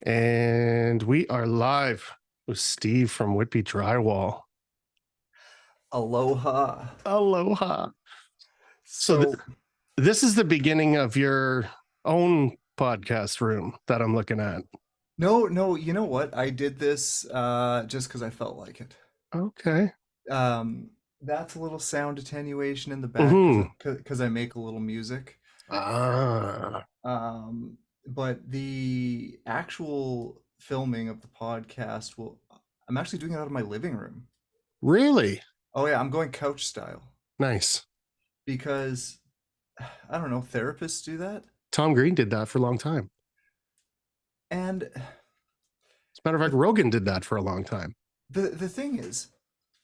And we are live with Steve from Whitby Drywall. Aloha. Aloha. So So this is the beginning of your own podcast room that I'm looking at. no, you know what? I did this just because I felt like it. Okay. Um, that's a little sound attenuation in the back Hmm. because I make a little music. Ah, Um, but the actual filming of the podcast I'm actually doing it out of my living room. really? Oh yeah, I'm going couch style Nice. because I don't know, therapists do that. Tom Green did that for a long time. And As a matter of fact, the Rogan did that for a long time. the thing is,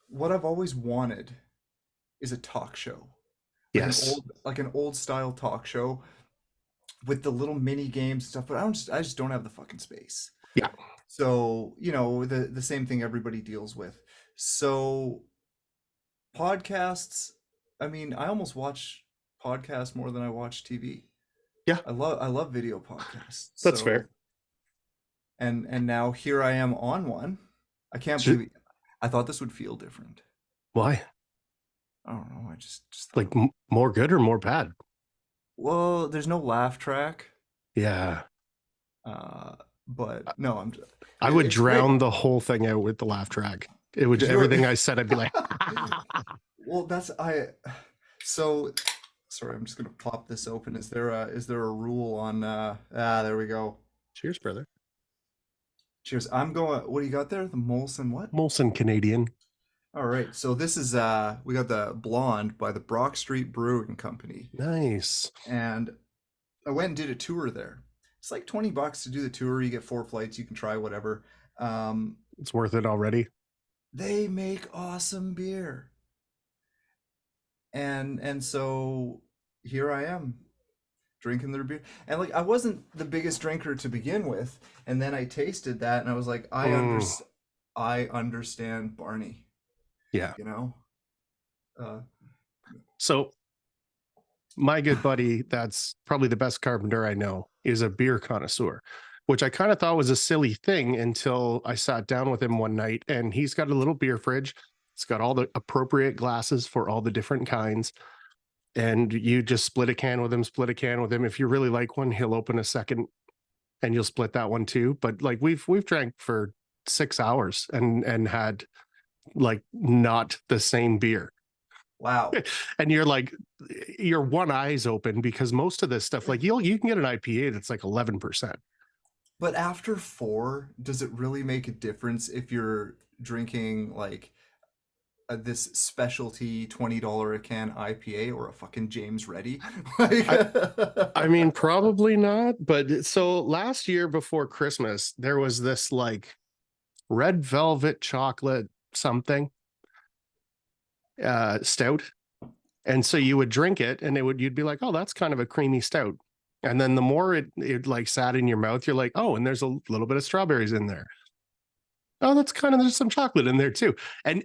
what I've always wanted is a talk show, Yes. like an old style talk show with the little mini games and stuff. But I just don't have the fucking space. Yeah. So the same thing everybody deals with. So podcasts. I mean, I almost watch podcasts more than I watch TV. Yeah. I love video podcasts. That's fair. So and now here I am on one. I can't Should, believe it. I thought this would feel different. why? I don't know. I just thought Like it would. more good or more bad? Well, there's no laugh track. Yeah. Uh, but no, I would it's great drown the whole thing out with the laugh track. It would because you're everything I said, I'd be like, well, that's I so sorry, I'm just gonna pop this open. Is there a rule on there we go. cheers, brother. Cheers. I'm going, what do you got there? The Molson what? Molson Canadian. All right. So this is we got the Blonde by the Brock Street Brewing Company. Nice. And I went and did a tour there. It's like $20 to do the tour. You get 4 flights, you can try whatever. Um, It's worth it already. they make awesome beer. And so here I am drinking their beer. And like I wasn't the biggest drinker to begin with, and then I tasted that and I was like, Mm, I understand Barney, yeah. you know? Uh So my good buddy, that's probably the best carpenter I know, is a beer connoisseur, which I kind of thought was a silly thing until I sat down with him one night and he's got a little beer fridge. It's got all the appropriate glasses for all the different kinds. And you just split a can with him, split a can with him. If you really like one, he'll open a second and you'll split that one too. But like we've drank for 6 hours and had like not the same beer. wow. And you're like, your one eye's open because most of this stuff, like you can get an IPA that's like 11%. But after four, does it really make a difference if you're drinking like this specialty $20 a can IPA or a fucking James Reddy? Like, I I mean, probably not. But so last year before Christmas, there was this like red velvet chocolate something stout. And so you would drink it and you'd be like, oh, that's kind of a creamy stout. And then the more it like sat in your mouth, you're like, oh, and there's a little bit of strawberries in there. Oh, that's kind of there's some chocolate in there too. And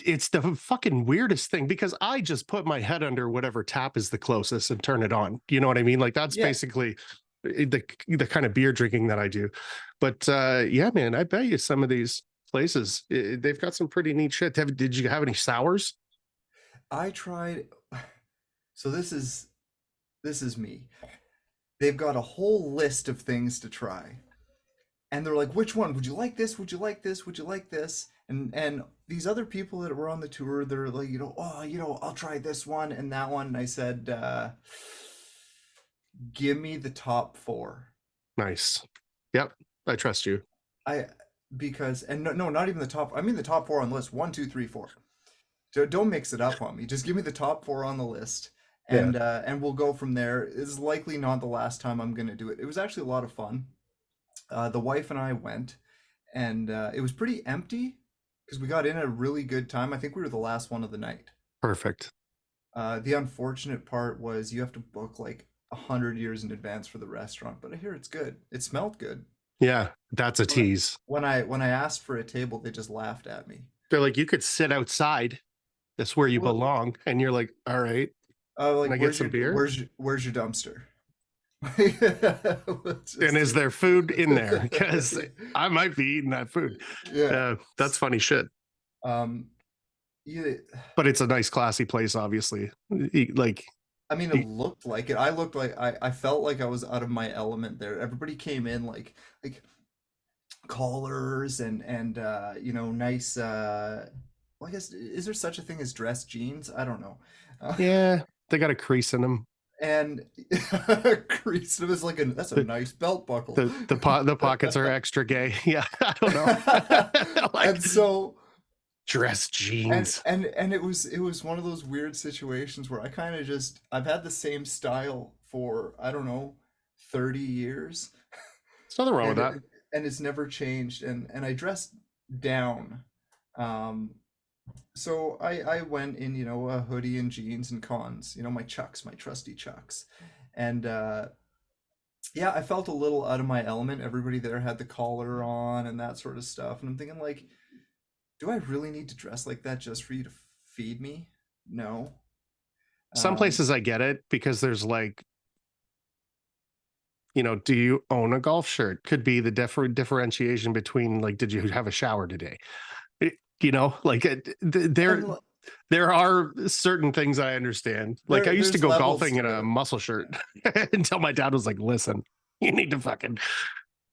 it's the fucking weirdest thing because I just put my head under whatever tap is the closest and turn it on. You know what I mean? Like that's yeah, basically the kind of beer drinking that I do. But yeah, man, I bet you some of these places they've got some pretty neat shit. Did you have any sours? I tried. So this is me. They've got a whole list of things to try. And they're like, which one? Would you like this? Would you like this? Would you like this? And these other people that were on the tour, they're like, oh, I'll try this one and that one. And I said, give me the top four. Nice. Yep, I trust you. I because and no, not even the top. I mean the top four on the list. One, two, three, four. Don't mix it up on me. Just give me the top four on the list, Yeah. and we'll go from there. It's likely not the last time I'm gonna do it. It was actually a lot of fun. The wife and I went, and it was pretty empty because we got in at a really good time. I think we were the last one of the night. Perfect. The unfortunate part was you have to book like 100 years in advance for the restaurant, but I hear it's good. It smelled good. Yeah, that's a When I, tease. when I asked for a table, they just laughed at me. They're like, you could sit outside. That's where you Well, belong. And you're like, all right, can like I get some beer? where's your dumpster? And Just is there food in there? Because I might be eating that food. yeah. That's funny shit. Um, yeah, But it's a nice, classy place, obviously. Like, I mean, it looked like it. I looked like I felt like I was out of my element there. Everybody came in like collars and nice well, I guess is there such a thing as dress jeans? I don't know. yeah, they got a crease in them. And crease it was like that's a The nice belt buckle. the pockets are extra gay. Yeah, I don't know. Like And so dress jeans. and it was one of those weird situations where I kind of just I've had the same style for I don't know 30 years There's nothing wrong with and that. it's never changed and I dressed down. Um so I went in, a hoodie and jeans and cons, my chucks, my trusty chucks. And yeah, I felt a little out of my element. Everybody there had the collar on and that sort of stuff. And I'm thinking like, do I really need to dress like that just for you to feed me? No. Some Um, places I get it because there's like, do you own a golf shirt? Could be the differentiation between like, did you have a shower today? Like and there are certain things I understand. Like I used to there's go levels golfing in to a it. muscle shirt until my dad was like, listen, you need to fucking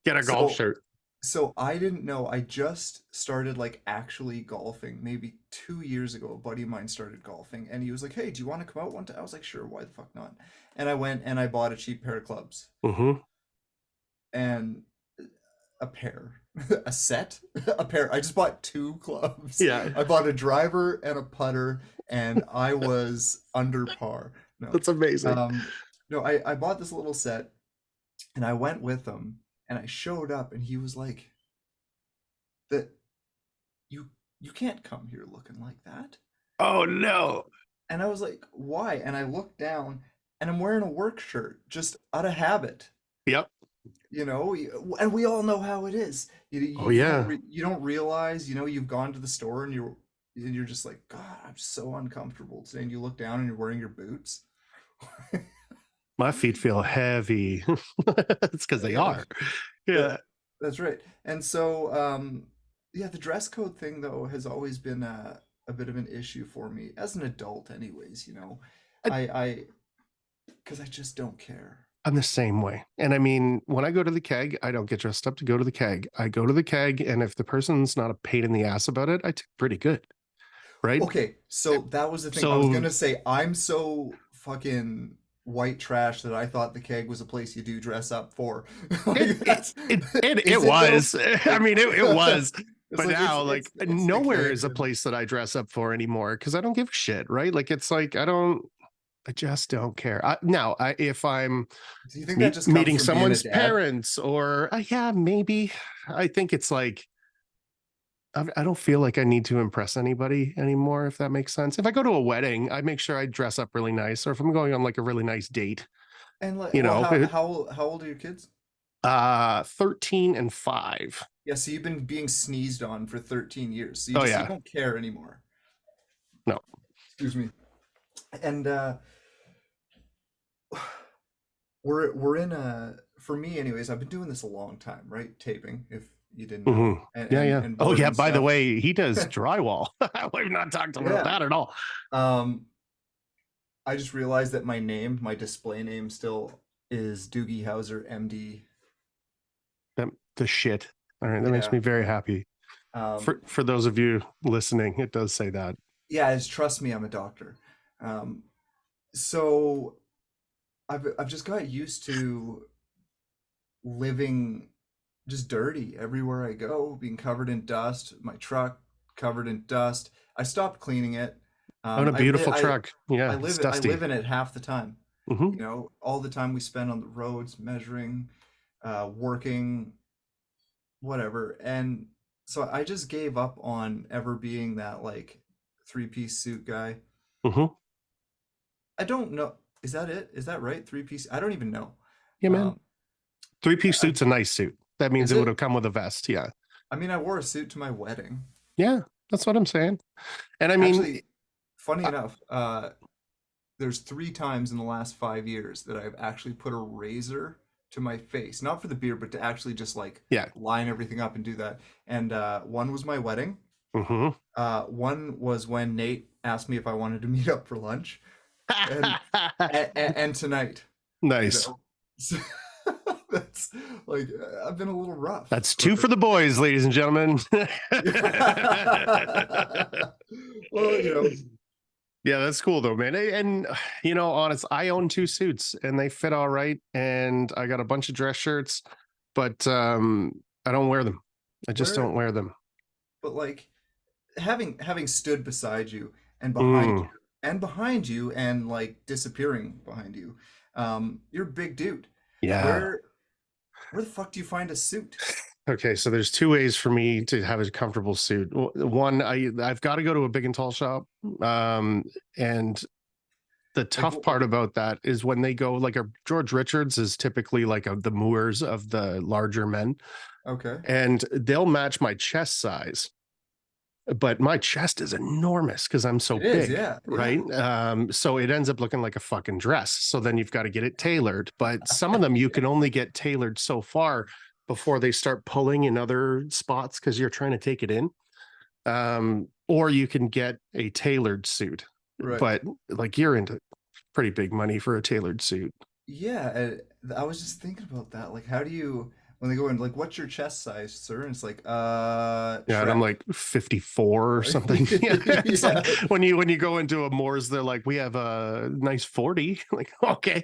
get a golf So shirt. so I didn't know. I just started like actually golfing maybe 2 years ago. A buddy of mine started golfing and he was like, "Hey, do you want to come out one time?" I was like, "Sure, why the fuck not?" And I went and I bought a cheap pair of clubs Mm-hmm. and a pair, a set, a pair. I just bought two clubs. Yeah, I bought a driver and a putter, and I was under par. No, that's amazing. um, no, I bought this little set, and I went with him, and I showed up, and he was like, "That you you can't come here looking like that." Oh no. And I was like, "Why?" And I looked down, and I'm wearing a work shirt just out of habit. Yep. And we all know how it is. Oh You don't yeah. you don't realize, you've gone to the store and you're just like, God, I'm so uncomfortable today. And you look down and you're wearing your boots. My feet feel heavy. It's because they Yeah, are. that Yeah. that's right. And so, yeah, the dress code thing though has always been a bit of an issue for me as an adult, anyways. I, I because I just don't care. I'm the same way. And I mean, when I go to the keg, I don't get dressed up to go to the keg. I go to the keg, and if the person's not a pain in the ass about it, I take pretty good. Right. Okay, so that was the thing. I was So gonna say I'm so fucking white trash that I thought the keg was a place you do dress up for. it Like it that's it it, is it it though? was. I Like mean, it was. it's But like now, like it's the nowhere keg is a and place that I dress up for anymore because I don't give a shit. Right. Like it's like I just don't care. Now, if I'm do you think that just comes meeting from being a someone's dad? parents, or yeah, maybe. I think it's like I don't feel like I need to impress anybody anymore, if that makes sense. If I go to a wedding, I make sure I dress up really nice, or if I'm going on like a really nice date, And like you well know, how old are your kids? 13 and 5. Yeah, so you've been being sneezed on for 13 years. So Oh you yeah. don't care anymore. No. Excuse me. And we're in a for me anyways, I've been doing this a long time, right? Taping, if you didn't know, Hmm. and Yeah, and, yeah. and Oh board yeah. and By the stuff. way, he does drywall. We've not talked about Yeah. that at all. Um, I just realized that my display name still is Doogie Howser, MD. The shit. All right, that makes Yeah. me very happy. Um, For those of you listening, it does say that. yeah, it's trust me, I'm a doctor. Um, so I've just got used to living just dirty everywhere I go, being covered in dust, my truck covered in dust. I stopped cleaning it. On a I live beautiful truck. Yeah, it's I dusty. live in it half the time. Hmm. All the time we spend on the roads, measuring, working, whatever. And so I just gave up on ever being that like three-piece suit guy. Hmm. I don't know. Is that it? Is that right? Three-piece? I don't even know. Yeah, man. Um, Three-piece I suit's a nice suit. That means is it would it? have come with a vest. Yeah. I mean, I wore a suit to my wedding. Yeah, that's what I'm saying. And I mean, Actually, funny uh, enough, there's 3 times in the last 5 years that I've actually put a razor to my face, not for the beard, but to actually just like Yeah. line everything up and do that. And one was my wedding. Mm-hmm. One was when Nate asked me if I wanted to meet up for lunch, and tonight, you Nice. know. So that's like I've been a little rough That's for. two for the boys, ladies and gentlemen. Well, Yeah, that's cool though, man. And honest, I own 2 suits and they fit all right. And I got a bunch of dress shirts, but I don't wear them. I just where, don't wear them. but like having stood beside you and behind Mm, you and behind you and like disappearing behind you, you're a big dude. yeah. Where where the fuck do you find a suit? Okay, so there's 2 ways for me to have a comfortable suit. One, I've got to go to a big and tall shop. And the Like, tough part about that is when they go like a George Richards is typically like the Moors of the larger men, okay, and they'll match my chest size, but my chest is enormous because I'm so it is, big, yeah, yeah. right? So it ends up looking like a fucking dress. So then you've got to get it tailored. But some of them you can only get tailored so far before they start pulling in other spots because you're trying to take it in. Or you can get a tailored suit, Right. but like you're into pretty big money for a tailored suit. Yeah, I was just thinking about that. Like, how do you when they go in, like, what's your chest size, sir? And it's like, Yeah, and I'm Shrek. like 54 or something. Yeah, it's like Yeah. when you go into a Moors, they're like, we have a nice 40. Like, okay,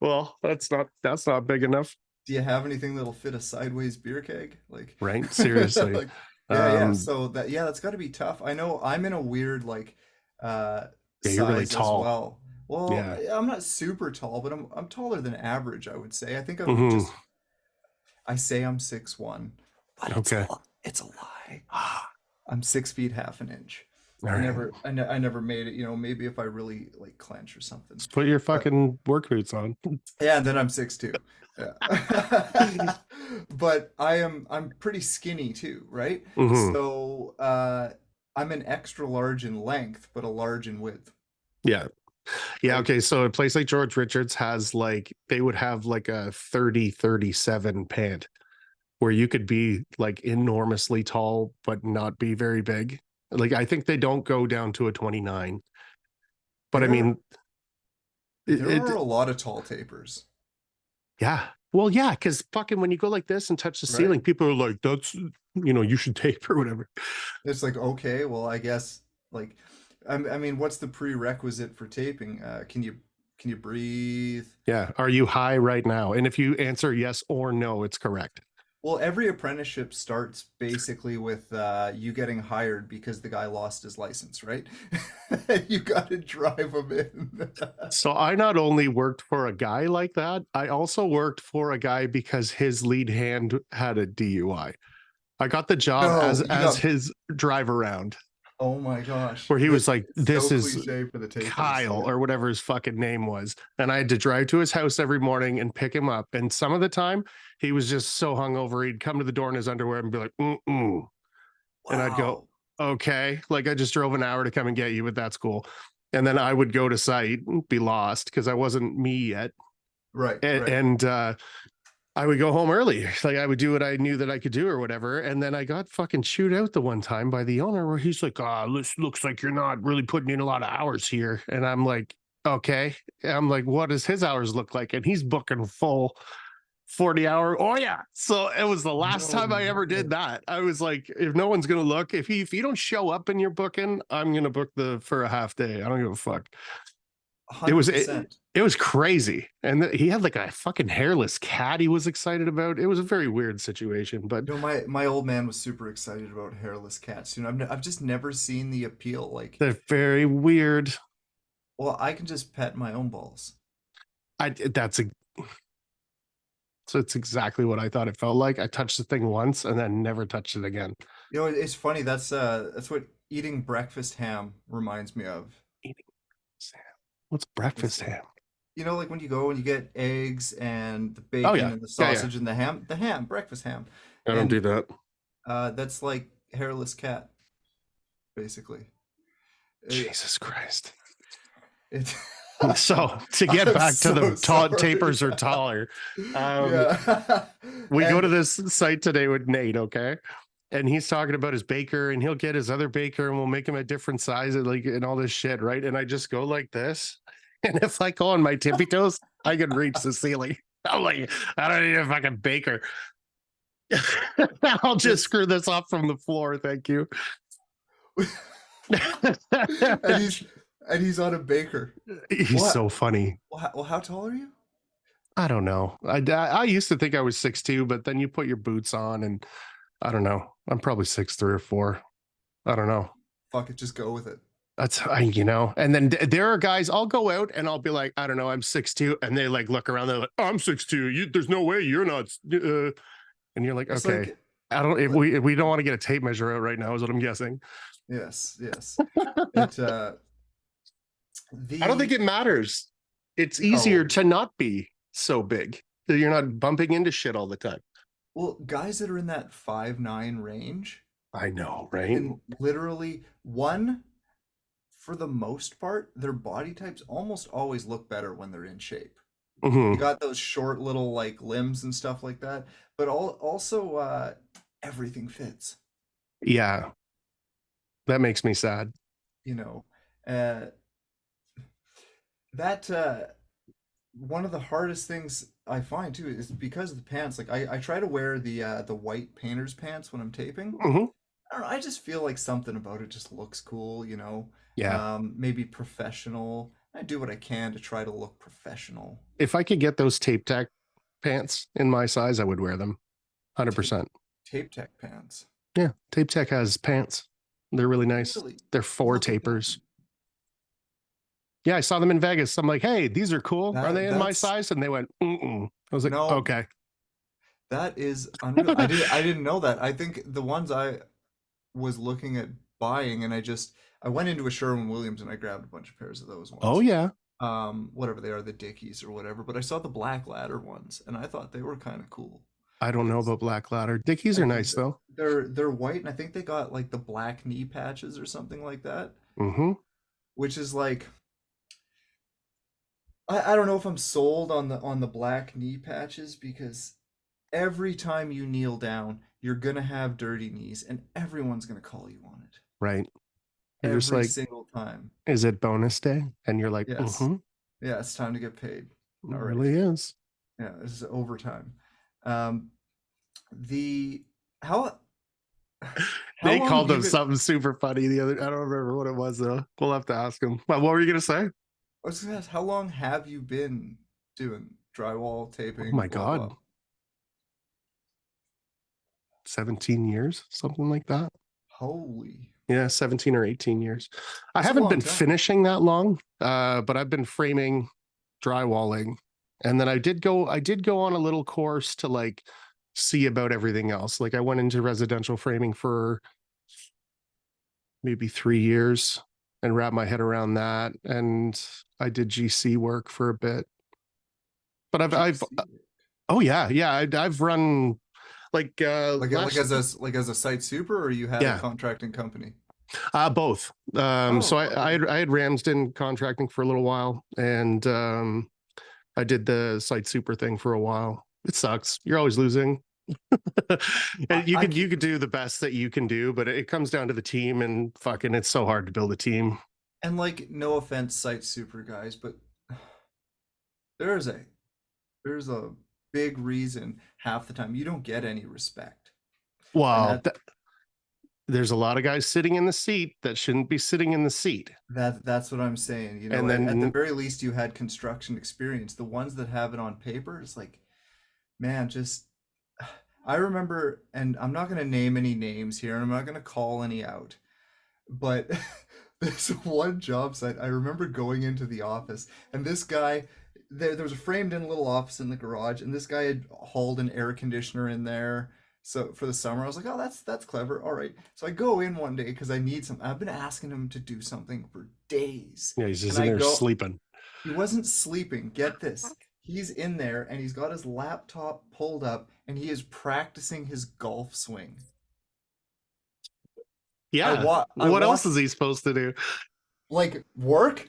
well, that's not big enough, Do you have anything that'll fit a sideways beer keg? Like, right? Seriously. like, yeah, yeah. Um, So that's got to be tough. I know I'm in a weird like yeah, you're really size as tall. well. Well, Yeah. I'm not super tall, but I'm taller than average, I would say. I think I'm Hmm. just I say I'm 6'1", but Okay. it's a lie. I'm 6 feet half an inch. All right. I never made it. Maybe if I really like clench or something. Let's put your But fucking work boots on. yeah, and then I'm 6'2". Yeah. But I'm pretty skinny too, right? Hmm. So I'm an extra large in length, but a large in width. Yeah. Yeah. Like, Okay. So a place like George Richards has like, they would have like a 30-37 pant where you could be like enormously tall, but not be very big. Like, I think they don't go down to a 29, but I there mean, there it are a lot of tall tapers, yeah. Well, yeah. Cause fucking when you go like this and touch the right? ceiling, people are like, you should tape or whatever. It's like, okay, well, I guess like I mean, what's the prerequisite for taping? Can you breathe? Yeah. Are you high right now? And if you answer yes or no, it's correct. Well, every apprenticeship starts basically with you getting hired because the guy lost his license, right? You got to drive him in. So I not only worked for a guy like that, I also worked for a guy because his lead hand had a DUI. I got the job as No, you as got. his drive around, Oh my gosh, where he was this like, is "This so is cliche for the tapers. Kyle," Yeah. or whatever his fucking name was, and I had to drive to his house every morning and pick him up. And some of the time, he was just so hungover, he'd come to the door in his underwear and be like, "Mm-mm," and I'd go, Wow. "Okay, like I just drove an hour to come and get you, but that's cool." And then I would go to site, be lost because I wasn't me yet, Right, and, right. and I would go home early. Like I would do what I knew that I could do or whatever. And then I got fucking chewed out the one time by the owner where he's like, this looks like you're not really putting in a lot of hours here. And I'm like, okay. And I'm like, what does his hours look like? And he's booking full 40-hour. Oh yeah. So it was the last No time I ever did way. that. I was like, if no one's gonna look, if you don't show up in your booking, I'm gonna book for a half day. I don't give a fuck. It was it, 100%. it was crazy. And he had like a fucking hairless cat he was excited about. It was a very weird situation, but My old man was super excited about hairless cats. I've just never seen the appeal. Like, they're very weird. well, I can just pet my own balls. I that's a so it's exactly what I thought it felt like. I touched the thing once and then never touched it again. It's funny. That's what eating breakfast ham reminds me of. Eating ham. What's It's breakfast ham? like when you go and you get eggs and the Oh bacon yeah. and the Yeah, yeah. sausage and the ham, breakfast ham, I don't and do that. that's like hairless cat, basically. It, Jesus Christ. it So to get I'm back to the so sorry. tapers are taller. Yeah. We go to And this site today with Nate, okay? And he's talking about his baker, and he'll get his other baker, and we'll make him a different size, and like and all this shit, right? And I just go like this, and if I go on my tippy toes, I can reach the ceiling. I'm like, I don't need a fucking baker. I'll just this screw this off from the floor, thank you. and he's on a baker. He's What? so funny. Well, how tall are you? I don't know. I used to think I was 6'2", but then you put your boots on, and I don't know. I'm probably 6'3" or 4. I don't know. Fuck it, just go with it. That's and then there are guys. I'll go out and I'll be like, I don't know, I'm 6'2", and they like look around. They're like, oh, I'm 6'2". There's no way you're not. And you're like, It's okay, like I don't. If we don't want to get a tape measure out right now, is what I'm guessing. yes. It I don't think the it matters. It's easier oh to not be so big. So you're not bumping into shit all the time. well, guys that are in that 5'9" range I know, right? can literally one for the most part, their body types almost always look better when they're in shape. Hmm. You got those short little like limbs and stuff like that, but also everything fits, Yeah, that makes me sad. you know. Uh that one of the hardest things I find too is because of the pants. Like I try to wear the white painter's pants when I'm taping. Hmm. I don't know, I just feel like something about it just looks cool, Yeah. maybe professional. I do what I can to try to look professional. If I could get those tape tech pants in my size, I would wear them. Tape 100%. tape tech pants. Yeah. Tape tech has pants. They're really nice. Really? They're 4 Look at tapers. them. Yeah, I saw them in Vegas. I'm like, hey, these are cool. Are they in my That's size? And they went, mm-mm. I was like, no, okay. that is unreal. I didn't know that. I think the ones I was looking at buying, and I went into a Sherwin-Williams and I grabbed a bunch of pairs of those Oh, ones. yeah. Whatever they are, the Dickies or whatever. But I saw the Black Ladder ones, and I thought they were kind of cool I don't know because about Black Ladder. Dickies are like nice, though. they're white, and I think they got like the black knee patches or something like that, Mm-hmm. which is like I don't know if I'm sold on the black knee patches because every time you kneel down, you're gonna have dirty knees, and everyone's gonna call you on it Right. You're just every like, single time. is it bonus day? And you're like, Yes, mm-hmm. yeah, it's time to get paid. It All right, really is. yeah, this is overtime. Um, the how how They long have called you them been? something super funny the other. I don't remember what it was though. We'll have to ask them. What were you gonna say? I was gonna ask, how long have you been doing drywall Oh taping, my blah blah? god, 17 years, something like that. Holy, Yeah, 17 or 18 years. I that's a haven't long been time. finishing that long, but I've been framing, drywalling, and then I did go on a little course to like see about everything else. Like I went into residential framing for maybe 3 years and wrapped my head around that, and I did GC work for a bit. But I've GC. oh yeah, I've run like Like last as a site super, or you had a yeah. contracting company? Both. So Oh, I okay. had Ramsden contracting for a little while, and I did the site super thing for a while. It sucks. You're always losing. I, And you I could can't, you could do the best that you can do, but it comes down to the team, and fucking, it's so hard to build a team. and like no offense, site super guys, but there's a there's a big reason half the time you don't get any respect, and Well, there's a lot of guys sitting in the seat that shouldn't be sitting in the seat, that's what I'm saying. and At the then very least, you had construction experience. The ones that have it on paper, it's like, man, just I remember, and I'm not gonna name any names here, and I'm not gonna call any out, but there's one job site I remember going into the office, and this guy, there was a framed in little office in the garage, and this guy had hauled an air conditioner in there. So for the summer, I was like, oh, that's clever. All right. So I go in one day because I need some. I've been asking him to do something for days, yeah, he's and just in I there go. sleeping. He wasn't sleeping. Get this. He's in there and he's got his laptop pulled up and he is practicing his golf swing. Yeah, I what else is watched he supposed to do? like work.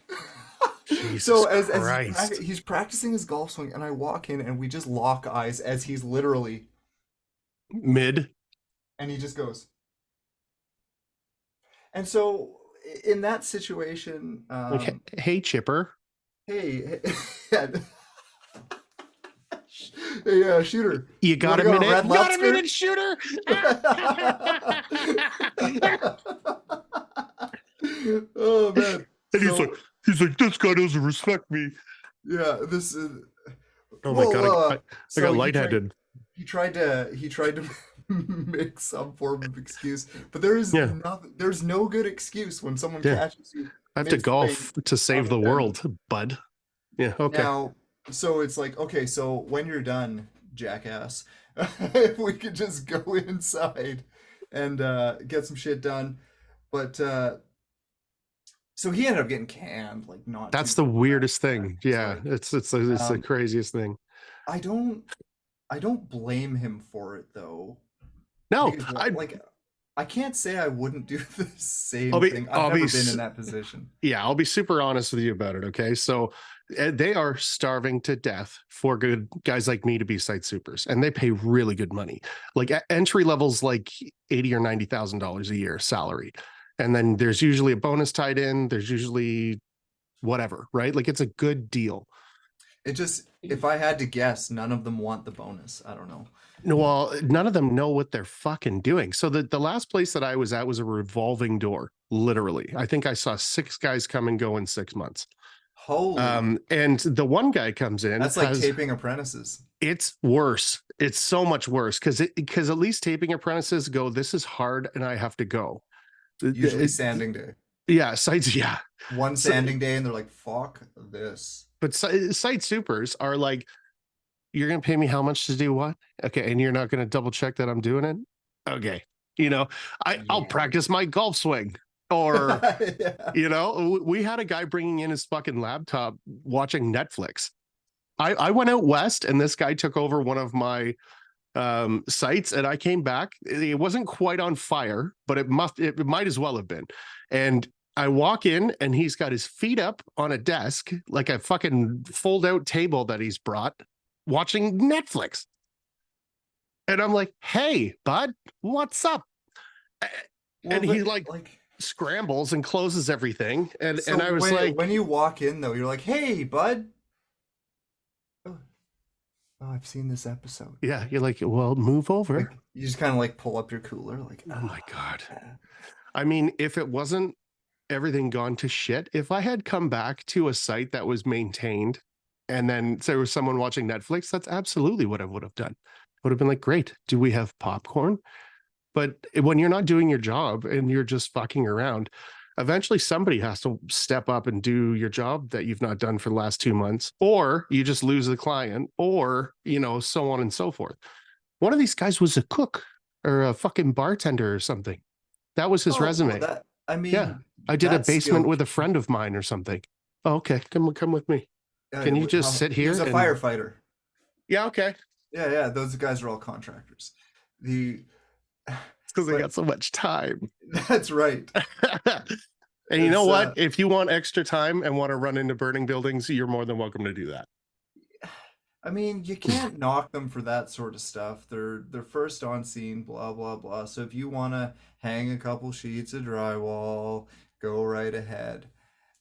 Jesus So as Christ. he's practicing his golf swing, and I walk in and we just lock eyes as he's literally, Mid. and he just goes. And so in that situation, Like, hey, Chipper, hey, hey, hey, shooter, you you got want a to go to minute? Red Got a Lobster? minute, shooter? Oh man. And So he's like, this guy doesn't respect me. yeah, this is Oh my God. I so got lightheaded. he tried to make some form of excuse, but Yeah. there's no good excuse when someone Yeah. catches you I have to mid swing golf to save the unattended. world, bud. Yeah. Okay. Now, so it's like, okay, so when you're done, jackass, if we could just go inside and get some shit done. But so he ended up getting canned like not too That's the far weirdest after that. thing. It's Yeah. like It's the um, craziest thing. I don't I don't blame him for it though, No, because I, like I can't say I wouldn't do the I'll same be, thing. I've I'll be, never been in that position. yeah, I'll be super honest with you about it. Okay. So they are starving to death for good guys like me to be site supers, and they pay really good money. Like entry levels, like 80 or $90,000 a year salary. And then there's usually a bonus tied in. There's usually whatever, right? Like it's a good deal. It just, if I had to guess, none of them want the bonus. I don't know. Well, none of them know what they're fucking doing. So the last place that I was at was a revolving door, literally. I think I saw 6 guys come and go in 6 months. Holy, And the one guy comes in, that's like has, taping apprentices. it's worse. It's so much worse because at least taping apprentices go, this is hard and I have to go. Usually sanding day. Yeah, sites, yeah. One So, sanding day, and they're like, "Fuck this." but site supers are like, you're going to pay me how much to do what? Okay. And you're not going to double check that I'm doing it? Okay. You know, I'll Yeah. practice my golf swing. Or, Yeah. we had a guy bringing in his fucking laptop watching Netflix. I went out west and this guy took over one of my sites, and I came back. It wasn't quite on fire, but it might as well have been. And I walk in and he's got his feet up on a desk, like a fucking fold out table that he's brought, watching Netflix. And I'm like, hey, bud, what's up? Well, And he but like like, scrambles and closes everything. so And I was when like, you walk in though, you're like, "Hey, bud." Oh, oh, I've seen this episode. yeah, you're like, well, move over. Like, you just kind of like pull up your cooler, like, Oh my God. yeah. I mean, if it wasn't everything gone to shit, if I had come back to a site that was maintained and then there was someone watching Netflix, that's absolutely what I would have done. Would have been like, great. Do we have popcorn? But when you're not doing your job and you're just fucking around, eventually somebody has to step up and do your job that you've not done for the last 2 months, or you just lose the client, or, so on and so forth. One of these guys was a cook or a fucking bartender or something. That was his Oh, well, resume. that I Yeah. mean, I did a that basement skill. with a friend of mine or something. Oh, okay. Come with me. Can you just sit He here was a and firefighter. yeah, okay. Yeah, yeah, those guys are all contractors. The It's because I but got so much time. that's right. And you know It's what? If you want extra time and want to run into burning buildings, you're more than welcome to do that. I mean, you can't knock them for that sort of stuff. They're first on scene, blah blah blah. So if you want to hang a couple sheets of drywall, go right ahead.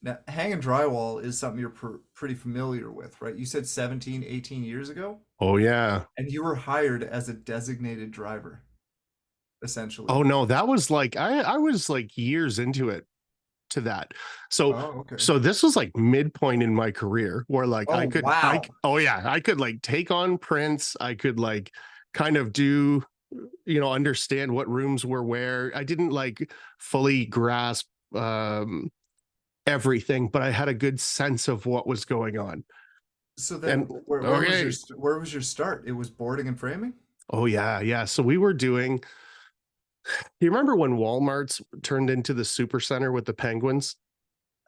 Now, hanging drywall is something you're pretty familiar with, right? You said 17, 18 years ago, Oh yeah. and you were hired as a designated driver, Oh essentially. no, that was like I was like years into it to that. So Oh, okay. so this was like midpoint in my career where like Oh, wow. oh yeah, I could like take on prints. I could like kind of do, understand what rooms were where. I didn't like fully grasp everything, but I had a good sense of what was going on. So then, And okay. where was your start? It was boarding and framing? Oh yeah, yeah. So we were doing, you remember when Walmart's turned into the super center with the penguins?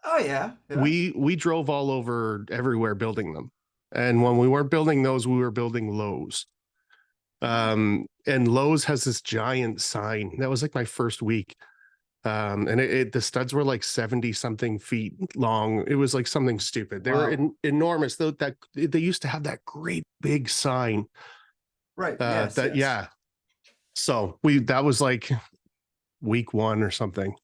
Oh yeah, yeah. We drove all over everywhere building them. And when we weren't building those, we were building Lowe's. And Lowe's has this giant sign. That was like my first week. And the studs were like 70 something feet long. It was like something stupid. They were Wow. enormous, though. That they used to have that great big sign. Right. Yes. That Yes. Yeah. So that was like week one or something.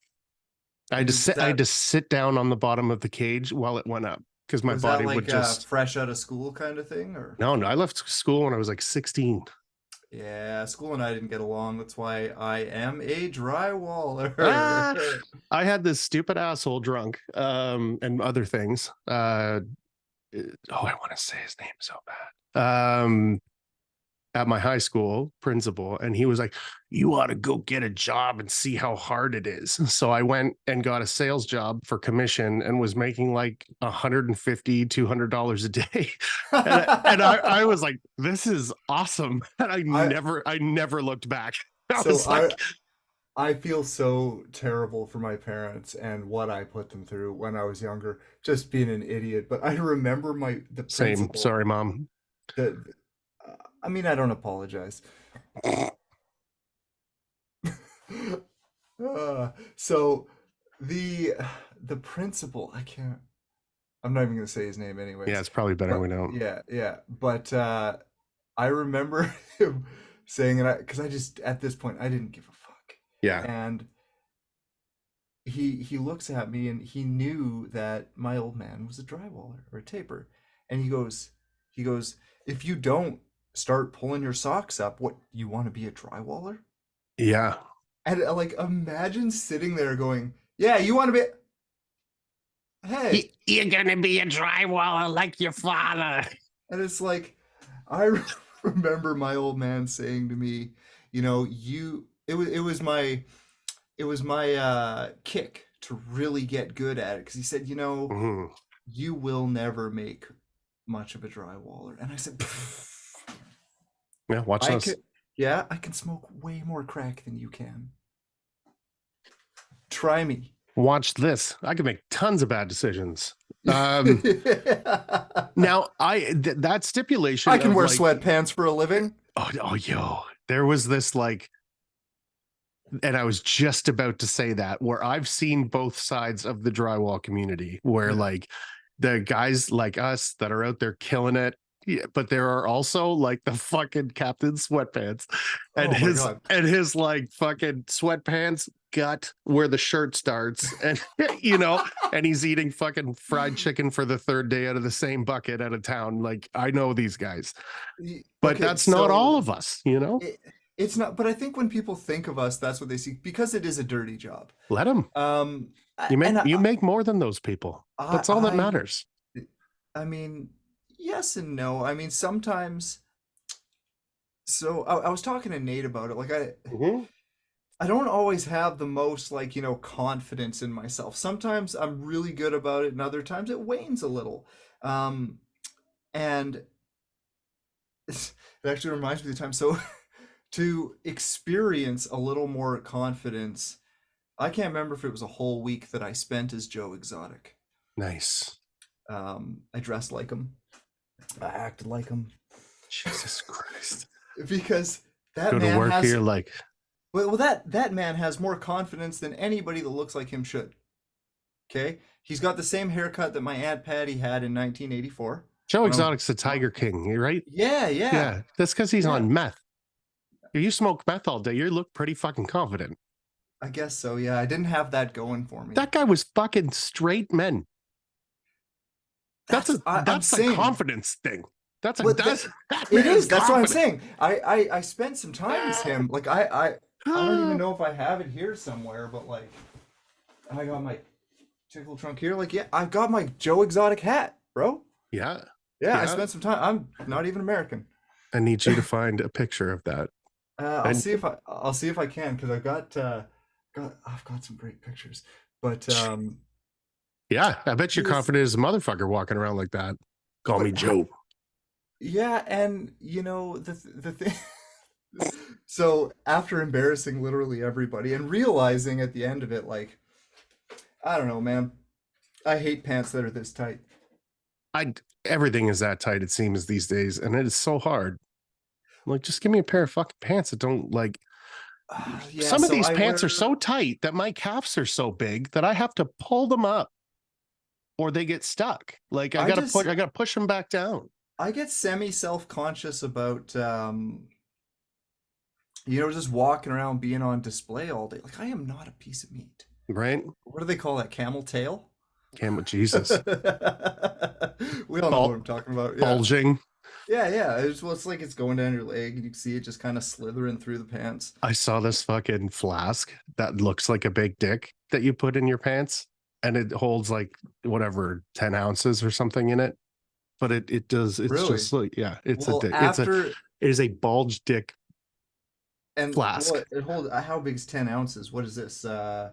And I had to sit down on the bottom of the cage while it went up because my was that body would like just. fresh out of school kind of thing, or? No, no. I left school when I was like 16. Yeah, school and I didn't get along. That's why I am a drywaller. Ah, I had this stupid asshole drunk, and other things. I want to say his name so bad. At my high school principal, and he was like, "You ought to go get a job and see how hard it is." So I went and got a sales job for commission and was making like $150, $200 a day. And I was like, "This is awesome." And I I never looked back. I so was like, I feel so terrible for my parents and what I put them through when I was younger, just being an idiot. But I remember the "Same, principal sorry, mom." that I mean, I don't apologize. So the the principal, I can't. I'm not even gonna say his name Yeah, anyways. it's probably better But we don't. yeah, yeah. But I remember him saying it because I just at this point I didn't give a fuck. Yeah. And he looks at me and he knew that my old man was a drywaller or a taper. And he goes, if you don't start pulling your socks up, what you want to be a drywaller? Yeah. And like imagine sitting there going, yeah, you want to be hey. You're gonna be a drywaller like your father. And it's like, I remember my old man saying to me, it was my kick to really get good at it because he said, Mhm. you will never make much of a drywaller. And I said, Yeah, watch I this. could, yeah, I can smoke way more crack than you can. Try me. Watch this. I can make tons of bad decisions. Now that stipulation I can of wear like, sweatpants for a living. yo, there was this like, and I was just about to say that, where I've seen both sides of the drywall community, where Yeah. like the guys like us that are out there killing it. Yeah, but there are also like the fucking Captain Sweatpants and Oh my God. his like fucking sweatpants gut where the shirt starts, and and he's eating fucking fried chicken for the third day out of the same bucket out of town. Like, I know these guys, but Okay, that's not all so of us. it, it's not, but I think when people think of us, that's what they see because it is a dirty job. Let them. Um, I- You make and you make more than those people. I, That's all that I, matters. I mean, yes and no. I mean, sometimes. So I was talking to Nate about it. Like Mhm. I don't always have the most like confidence in myself. Sometimes I'm really good about it, and other times it wanes a little. Um, and it actually reminds me of the time. So to experience a little more confidence, I can't remember if it was a whole week that I spent as Joe Exotic. Nice. I dressed like him. I acted like him Jesus Christ. because that Go to man work has here like well that man has more confidence than anybody that looks like him should. Okay, he's got the same haircut that my Aunt Patty had in 1984 Joe when I was. Exotic's the Tiger King, right? Yeah, yeah, Yeah, that's because he's yeah. on meth. If you smoke meth all day, you look pretty fucking confident. I guess so. Yeah, I didn't have that going for me. That guy was fucking straight men. I'm That's a saying. confidence thing. That It man's is. That's what I'm confident. saying. I spent some time as him. Like I don't even know if I have it here somewhere, but like I got my tickle trunk here. Like yeah, I've got my Joe Exotic hat, bro. Yeah. Yeah, I Yeah. spent some time. I'm not even American. I need you to find a picture of that. I'll And see if I can because I've got some great pictures. But yeah, I bet you're he was confident as a motherfucker walking around like that. Call me but Joe. yeah, and the thing. So after embarrassing literally everybody and realizing at the end of it, like I don't know, man, I hate pants that are this tight. Everything is that tight, it seems, these days, and it is so hard. Like, just give me a pair of fucking pants that don't like Yeah, Some of so these I pants are wear so tight that my calves are so big that I have to pull them up or they get stuck. Like I just I gotta push them back down. I get semi self-conscious about just walking around being on display all day. Like I am not a piece of meat. Right? What do they call that? Camel tail? Camel Jesus. We all know what I'm talking about. Yeah. Bulging. Yeah. It's like it's going down your leg and you can see it just kind of slithering through the pants. I saw this fucking flask that looks like a big dick that you put in your pants, and it holds like whatever 10 ounces or something in it. But it does, it's Really? just like, yeah, it's a Well, dick. It after is a bulge dick and flask. what it hold how big is 10 ounces? What is this? I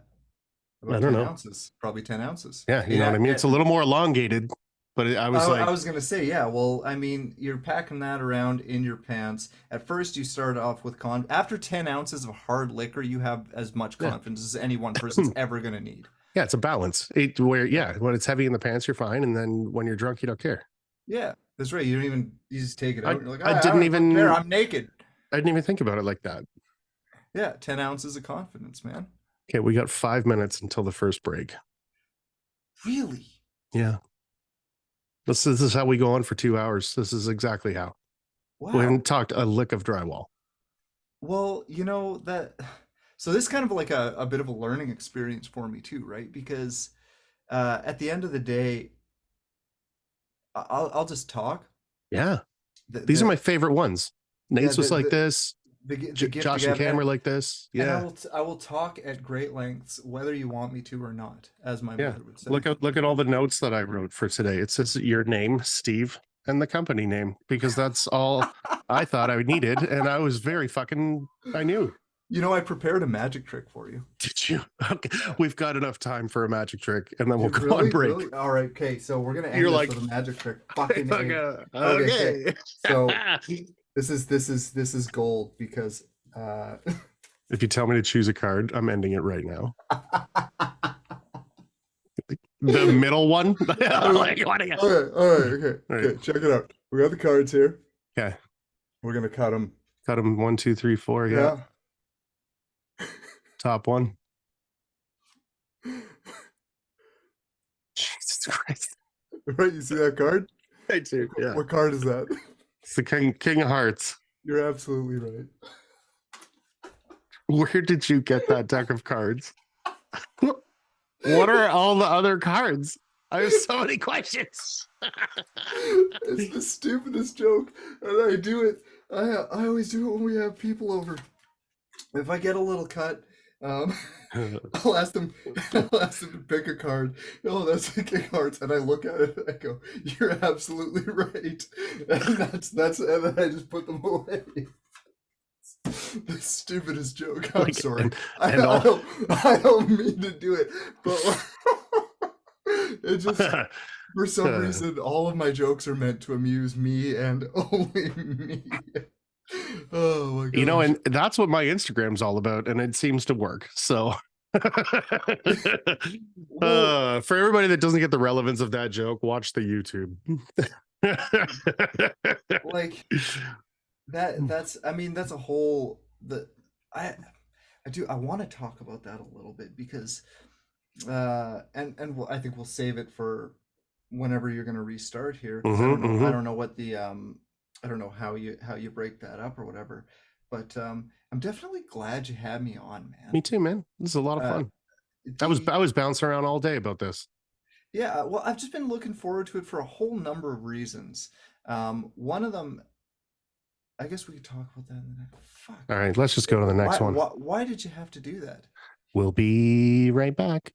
About don't 10 know. ounces. Probably 10 ounces. Yeah, you know what Yeah. I mean? It's a little more elongated, but I was I like, was gonna say, yeah. Well, I mean, you're packing that around in your pants. At first, you start off with after 10 ounces of hard liquor, you have as much yeah. confidence as any one person's ever gonna need. Yeah, it's a balance. When it's heavy in the pants, you're fine. And then when you're drunk, you don't care. Yeah, that's right. You just take it out I and you're like, I I didn't don't care. even I'm naked. I didn't even think about it like that. Yeah, 10 ounces of confidence, man. Okay, we got 5 minutes until the first break. Really? Yeah. This is how we go on for 2 hours. This is exactly how. We Wow. haven't talked a lick of drywall. Well, that so this is kind of like a bit of a learning experience for me too, right? Because at the end of the day, I'll just talk. Yeah. The These are the my favorite ones. yeah Nate's was like this. the gift Josh and together, Cam were like this. and Yeah. I will talk at great lengths whether you want me to or not, as my Yeah. mother would say. Look at all the notes that I wrote for today. It says your name, Steve, and the company name, because that's all I thought I needed. And I was very fucking I knew. I prepared a magic trick for you. Did you? Okay. Yeah. We've got enough time for a magic trick, and then we'll Dude, go on really, break. really. All right, okay. So we're gonna You're end this like, with a magic trick. Fucking A. okay. So this is gold because If you tell me to choose a card, I'm ending it right now. The middle one. Okay, all right, okay. Check it out. We got the cards here. Okay. We're gonna cut them. Cut them 1, 2, 3, 4. Yeah. Top one. Jesus Christ. Right, you see that card? I do. Yeah. What card is that? It's the King of Hearts. You're absolutely right. Where did you get that deck of cards? What are all the other cards? I have so many questions. It's the stupidest joke, and I do it. I always do it when we have people over. If I get a little cut, I'll ask them. I'll ask them to pick a card. Oh, that's the King of Hearts, and I look at it and I go, "You're absolutely right." And that's, and then I just put them away. The stupidest joke. I'm sorry. I don't mean to do it, but it just for some reason all of my jokes are meant to amuse me and only me. Oh my gosh. And that's what my Instagram's all about, and it seems to work. So for everybody that doesn't get the relevance of that joke, watch the YouTube. Like that's a whole I want to talk about that a little bit because I think we'll save it for whenever you're going to restart here, 'cause I don't know what the I don't know how you break that up or whatever, but I'm definitely glad you had me on, man. Me too, man. This is a lot of fun. I was bouncing around all day about this. Yeah, well, I've just been looking forward to it for a whole number of reasons. One of them, I guess we could talk about that in the next. Fuck. All right, let's just go to the next one. Why did you have to do that? We'll be right back.